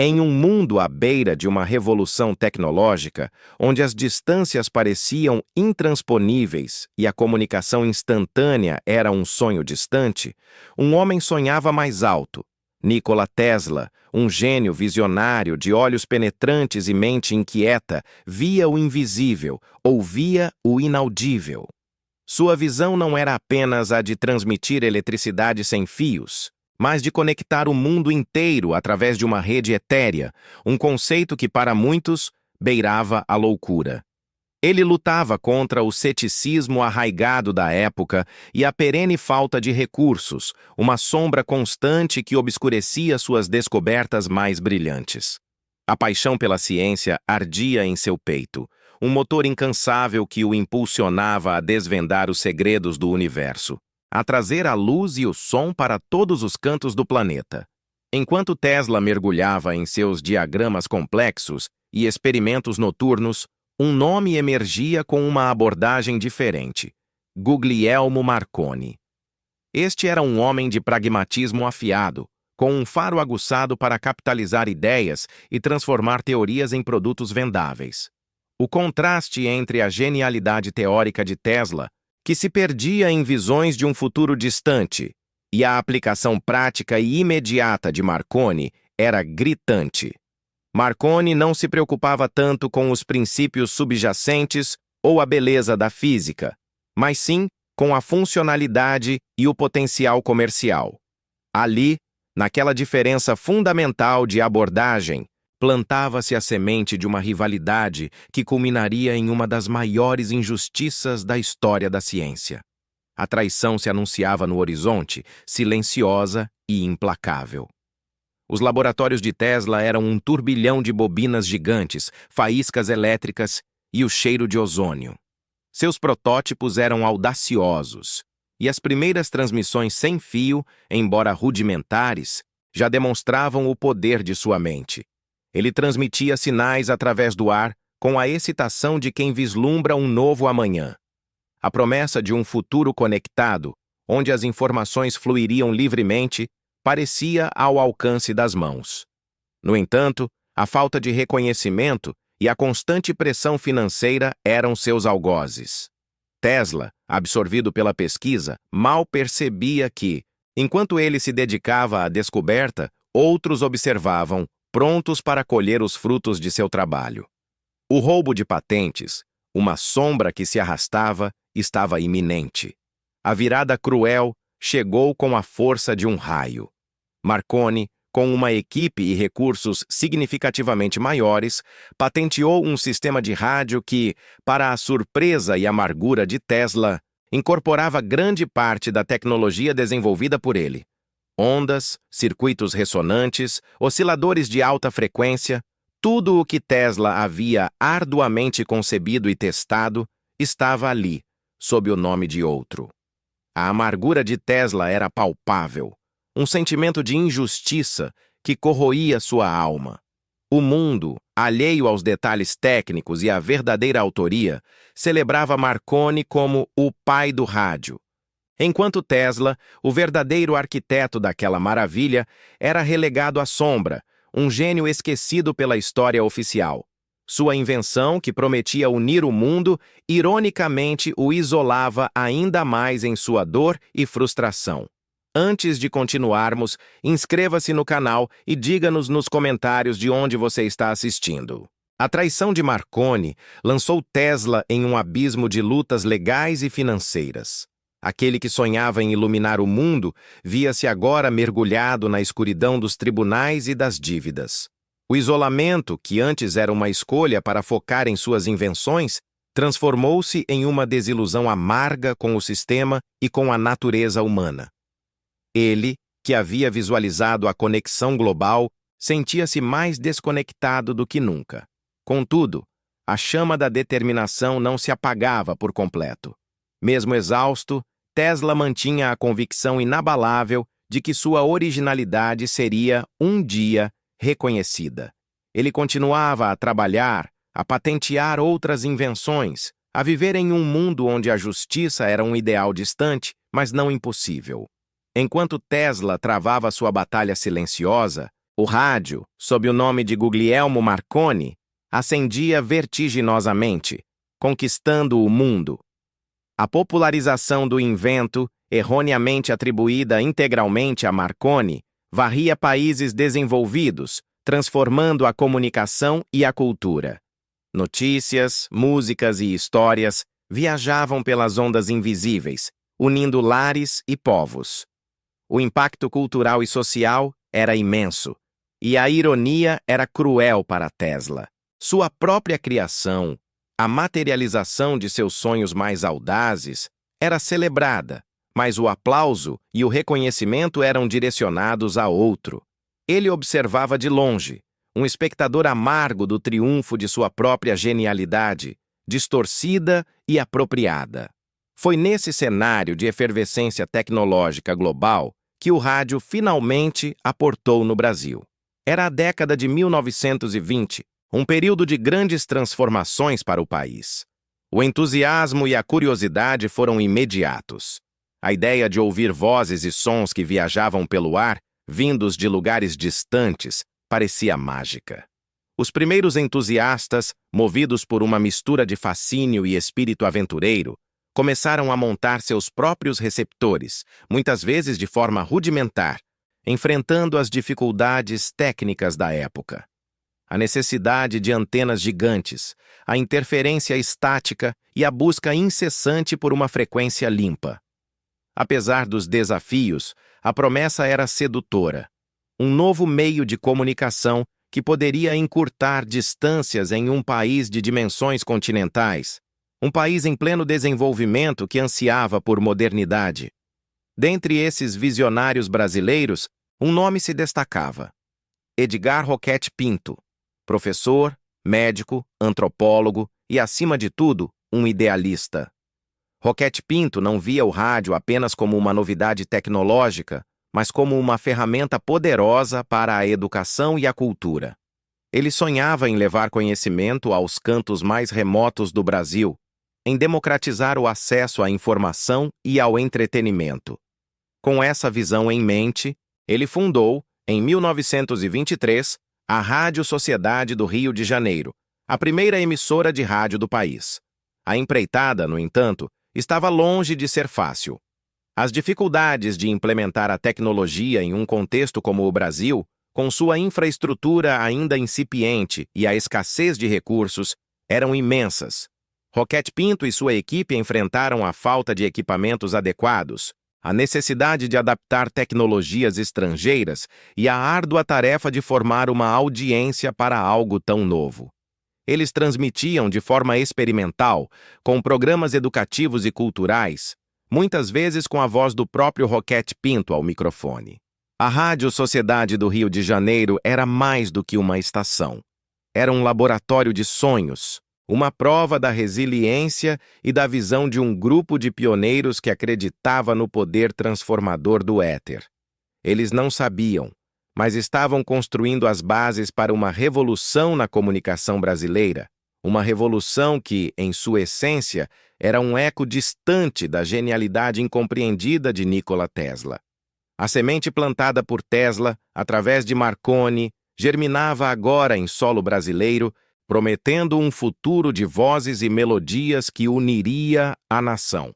Em um mundo à beira de uma revolução tecnológica, onde as distâncias pareciam intransponíveis e a comunicação instantânea era um sonho distante, um homem sonhava mais alto. Nikola Tesla, um gênio visionário de olhos penetrantes e mente inquieta, via o invisível, ouvia o inaudível. Sua visão não era apenas a de transmitir eletricidade sem fios, mas de conectar o mundo inteiro através de uma rede etérea, um conceito que para muitos beirava a loucura. Ele lutava contra o ceticismo arraigado da época e a perene falta de recursos, uma sombra constante que obscurecia suas descobertas mais brilhantes. A paixão pela ciência ardia em seu peito, um motor incansável que o impulsionava a desvendar os segredos do universo, a trazer a luz e o som para todos os cantos do planeta. Enquanto Tesla mergulhava em seus diagramas complexos e experimentos noturnos, um nome emergia com uma abordagem diferente: Guglielmo Marconi. Este era um homem de pragmatismo afiado, com um faro aguçado para capitalizar ideias e transformar teorias em produtos vendáveis. O contraste entre a genialidade teórica de Tesla, que se perdia em visões de um futuro distante, e a aplicação prática e imediata de Marconi era gritante. Marconi não se preocupava tanto com os princípios subjacentes ou a beleza da física, mas sim com a funcionalidade e o potencial comercial. Ali, naquela diferença fundamental de abordagem, plantava-se a semente de uma rivalidade que culminaria em uma das maiores injustiças da história da ciência. A traição se anunciava no horizonte, silenciosa e implacável. Os laboratórios de Tesla eram um turbilhão de bobinas gigantes, faíscas elétricas e o cheiro de ozônio. Seus protótipos eram audaciosos, e as primeiras transmissões sem fio, embora rudimentares, já demonstravam o poder de sua mente. Ele transmitia sinais através do ar com a excitação de quem vislumbra um novo amanhã. A promessa de um futuro conectado, onde as informações fluiriam livremente, parecia ao alcance das mãos. No entanto, a falta de reconhecimento e a constante pressão financeira eram seus algozes. Tesla, absorvido pela pesquisa, mal percebia que, enquanto ele se dedicava à descoberta, outros observavam, prontos para colher os frutos de seu trabalho. O roubo de patentes, uma sombra que se arrastava, estava iminente. A virada cruel chegou com a força de um raio. Marconi, com uma equipe e recursos significativamente maiores, patenteou um sistema de rádio que, para a surpresa e amargura de Tesla, incorporava grande parte da tecnologia desenvolvida por ele. Ondas, circuitos ressonantes, osciladores de alta frequência, tudo o que Tesla havia arduamente concebido e testado estava ali, sob o nome de outro. A amargura de Tesla era palpável, um sentimento de injustiça que corroía sua alma. O mundo, alheio aos detalhes técnicos e à verdadeira autoria, celebrava Marconi como o pai do rádio. Enquanto Tesla, o verdadeiro arquiteto daquela maravilha, era relegado à sombra, um gênio esquecido pela história oficial. Sua invenção, que prometia unir o mundo, ironicamente o isolava ainda mais em sua dor e frustração. Antes de continuarmos, inscreva-se no canal e diga-nos nos comentários de onde você está assistindo. A traição de Marconi lançou Tesla em um abismo de lutas legais e financeiras. Aquele que sonhava em iluminar o mundo via-se agora mergulhado na escuridão dos tribunais e das dívidas. O isolamento, que antes era uma escolha para focar em suas invenções, transformou-se em uma desilusão amarga com o sistema e com a natureza humana. Ele, que havia visualizado a conexão global, sentia-se mais desconectado do que nunca. Contudo, a chama da determinação não se apagava por completo. Mesmo exausto, Tesla mantinha a convicção inabalável de que sua originalidade seria, um dia, reconhecida. Ele continuava a trabalhar, a patentear outras invenções, a viver em um mundo onde a justiça era um ideal distante, mas não impossível. Enquanto Tesla travava sua batalha silenciosa, O rádio, sob o nome de Guglielmo Marconi, ascendia vertiginosamente, conquistando o mundo. A popularização do invento, erroneamente atribuída integralmente a Marconi, varria países desenvolvidos, transformando a comunicação e a cultura. Notícias, músicas e histórias viajavam pelas ondas invisíveis, unindo lares e povos. O impacto cultural e social era imenso, e a ironia era cruel para Tesla. Sua própria criação, a materialização de seus sonhos mais audazes, era celebrada, mas o aplauso e o reconhecimento eram direcionados a outro. Ele observava de longe, um espectador amargo do triunfo de sua própria genialidade, distorcida e apropriada. Foi nesse cenário de efervescência tecnológica global que o rádio finalmente aportou no Brasil. Era a década de 1920, um período de grandes transformações para o país. O entusiasmo e a curiosidade foram imediatos. A ideia de ouvir vozes e sons que viajavam pelo ar, vindos de lugares distantes, parecia mágica. Os primeiros entusiastas, movidos por uma mistura de fascínio e espírito aventureiro, começaram a montar seus próprios receptores, muitas vezes de forma rudimentar, enfrentando as dificuldades técnicas da época. A necessidade de antenas gigantes, a interferência estática e a busca incessante por uma frequência limpa. Apesar dos desafios, a promessa era sedutora. Um novo meio de comunicação que poderia encurtar distâncias em um país de dimensões continentais, um país em pleno desenvolvimento que ansiava por modernidade. Dentre esses visionários brasileiros, um nome se destacava: Edgar Roquette Pinto, professor, médico, antropólogo e, acima de tudo, um idealista. Roquette Pinto não via o rádio apenas como uma novidade tecnológica, mas como uma ferramenta poderosa para a educação e a cultura. Ele sonhava em levar conhecimento aos cantos mais remotos do Brasil, em democratizar o acesso à informação e ao entretenimento. Com essa visão em mente, ele fundou, em 1923, a Rádio Sociedade do Rio de Janeiro, a primeira emissora de rádio do país. A empreitada, no entanto, estava longe de ser fácil. As dificuldades de implementar a tecnologia em um contexto como o Brasil, com sua infraestrutura ainda incipiente e a escassez de recursos, eram imensas. Roquette Pinto e sua equipe enfrentaram a falta de equipamentos adequados, a necessidade de adaptar tecnologias estrangeiras e a árdua tarefa de formar uma audiência para algo tão novo. Eles transmitiam de forma experimental, com programas educativos e culturais, muitas vezes com a voz do próprio Roquette Pinto ao microfone. A Rádio Sociedade do Rio de Janeiro era mais do que uma estação. Era um laboratório de sonhos, uma prova da resiliência e da visão de um grupo de pioneiros que acreditava no poder transformador do éter. Eles não sabiam, mas estavam construindo as bases para uma revolução na comunicação brasileira, uma revolução que, em sua essência, era um eco distante da genialidade incompreendida de Nikola Tesla. A semente plantada por Tesla, através de Marconi, germinava agora em solo brasileiro, prometendo um futuro de vozes e melodias que uniria a nação.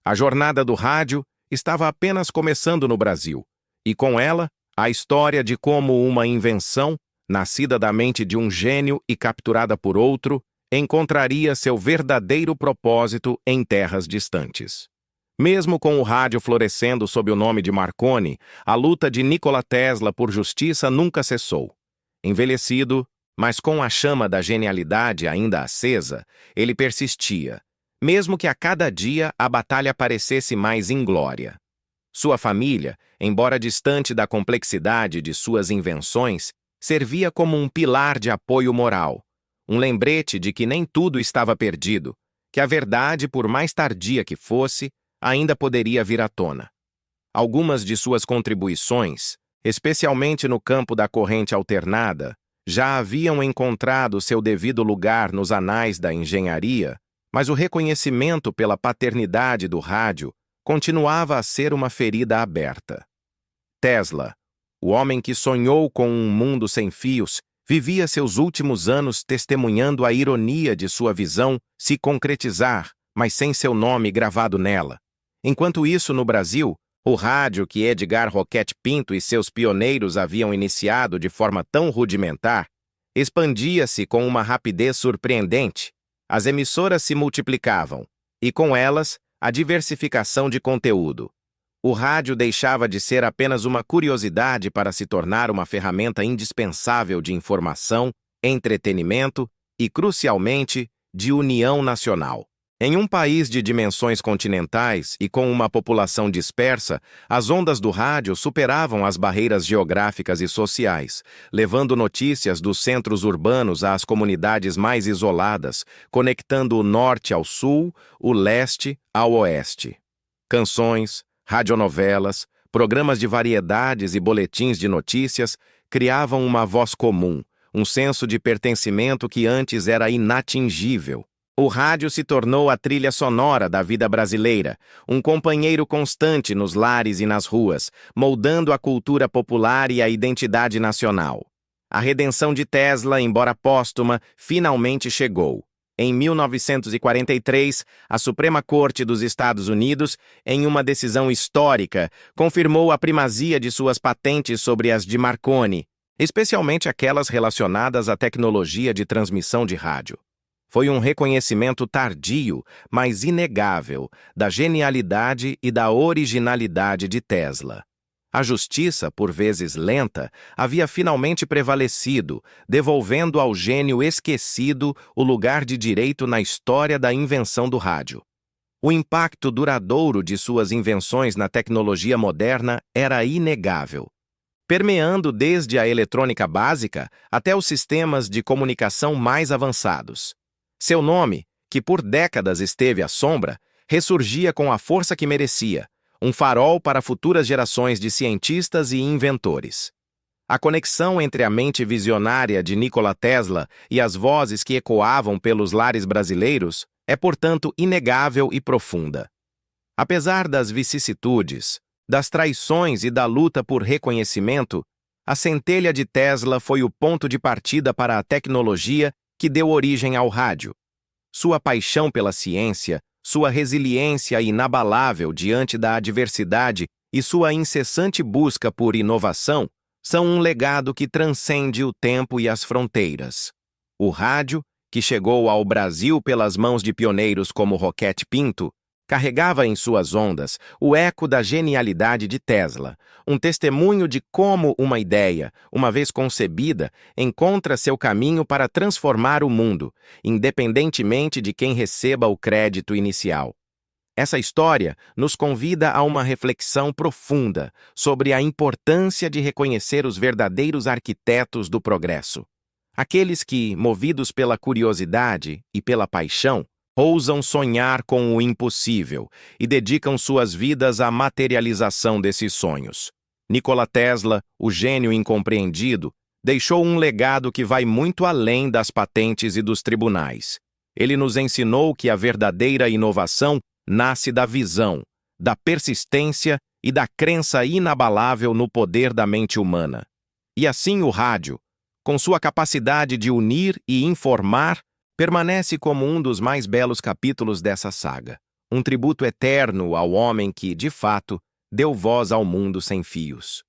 A jornada do rádio estava apenas começando no Brasil, e com ela, a história de como uma invenção, nascida da mente de um gênio e capturada por outro, encontraria seu verdadeiro propósito em terras distantes. Mesmo com o rádio florescendo sob o nome de Marconi, a luta de Nikola Tesla por justiça nunca cessou. Envelhecido, mas com a chama da genialidade ainda acesa, ele persistia, mesmo que a cada dia a batalha parecesse mais inglória. Sua família, embora distante da complexidade de suas invenções, servia como um pilar de apoio moral, um lembrete de que nem tudo estava perdido, que a verdade, por mais tardia que fosse, ainda poderia vir à tona. Algumas de suas contribuições, especialmente no campo da corrente alternada, já haviam encontrado seu devido lugar nos anais da engenharia, mas o reconhecimento pela paternidade do rádio continuava a ser uma ferida aberta. Tesla, O homem que sonhou com um mundo sem fios vivia seus últimos anos testemunhando a ironia de sua visão se concretizar, mas sem seu nome gravado nela. Enquanto isso, no Brasil, o rádio que Edgar Roquette Pinto e seus pioneiros haviam iniciado de forma tão rudimentar expandia-se com uma rapidez surpreendente. As emissoras se multiplicavam, e com elas, a diversificação de conteúdo. O rádio deixava de ser apenas uma curiosidade para se tornar uma ferramenta indispensável de informação, entretenimento e, crucialmente, de união nacional. Em um país de dimensões continentais e com uma população dispersa, as ondas do rádio superavam as barreiras geográficas e sociais, levando notícias dos centros urbanos às comunidades mais isoladas, conectando o norte ao sul, o leste ao oeste. Canções, radionovelas, programas de variedades e boletins de notícias criavam uma voz comum, um senso de pertencimento que antes era inatingível. O rádio se tornou a trilha sonora da vida brasileira, um companheiro constante nos lares e nas ruas, moldando a cultura popular e a identidade nacional. A redenção de Tesla, embora póstuma, finalmente chegou. Em 1943, a Suprema Corte dos Estados Unidos, em uma decisão histórica, confirmou a primazia de suas patentes sobre as de Marconi, especialmente aquelas relacionadas à tecnologia de transmissão de rádio. Foi um reconhecimento tardio, mas inegável, da genialidade e da originalidade de Tesla. A justiça, por vezes lenta, havia finalmente prevalecido, devolvendo ao gênio esquecido o lugar de direito na história da invenção do rádio. O impacto duradouro de suas invenções na tecnologia moderna era inegável, permeando desde a eletrônica básica até os sistemas de comunicação mais avançados. Seu nome, que por décadas esteve à sombra, ressurgia com a força que merecia, um farol para futuras gerações de cientistas e inventores. A conexão entre a mente visionária de Nikola Tesla e as vozes que ecoavam pelos lares brasileiros é, portanto, inegável e profunda. Apesar das vicissitudes, das traições e da luta por reconhecimento, a centelha de Tesla foi o ponto de partida para a tecnologia que deu origem ao rádio. Sua paixão pela ciência, sua resiliência inabalável diante da adversidade e sua incessante busca por inovação são um legado que transcende o tempo e as fronteiras. O rádio, que chegou ao Brasil pelas mãos de pioneiros como Roquette Pinto, carregava em suas ondas o eco da genialidade de Tesla, um testemunho de como uma ideia, uma vez concebida, encontra seu caminho para transformar o mundo, independentemente de quem receba o crédito inicial. Essa história nos convida a uma reflexão profunda sobre a importância de reconhecer os verdadeiros arquitetos do progresso. Aqueles que, movidos pela curiosidade e pela paixão, ousam sonhar com o impossível e dedicam suas vidas à materialização desses sonhos. Nikola Tesla, o gênio incompreendido, deixou um legado que vai muito além das patentes e dos tribunais. Ele nos ensinou que a verdadeira inovação nasce da visão, da persistência e da crença inabalável no poder da mente humana. E assim o rádio, com sua capacidade de unir e informar, permanece como um dos mais belos capítulos dessa saga, um tributo eterno ao homem que, de fato, deu voz ao mundo sem fios.